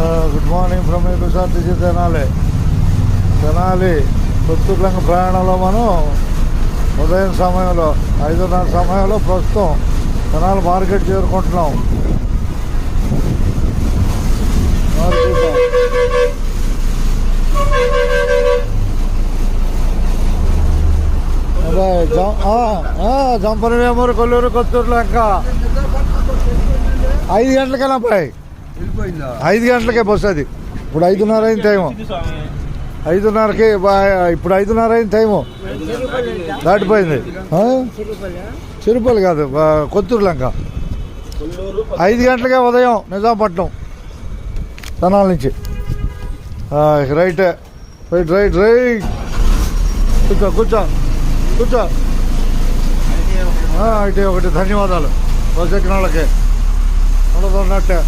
Good morning from APSRTC Tenali Kotturulanka ప్రయాణంలో మనం ఉదయం సమయంలో 5:30 సమయంలో ప్రస్తుతం తెనాలి మార్కెట్ చేరుకుంటున్నాం. అదే జంపని వేమూరు కొల్లూరు కొత్తూరులంక 5 గంటలకేనా పోయి 5 గంటలకే బస్సు. అది ఇప్పుడు 5:30 అయింది టైము. 5:30కి ఇప్పుడు 5:30 అయింది టైము దాటిపోయింది. చిరుపల్లి కాదు, కొత్తూరులంక 5 గంటలకే ఉదయం నిజాంపట్నం తెనాలి నుంచి. రైట్ రైట్ రైట్ రైట్ కూర్చో కూర్చో కూర్చో. అయితే ఒకటి ధన్యవాదాలు బస్ ఎక్కిన వాళ్ళకి ఉండదున్నట్టే.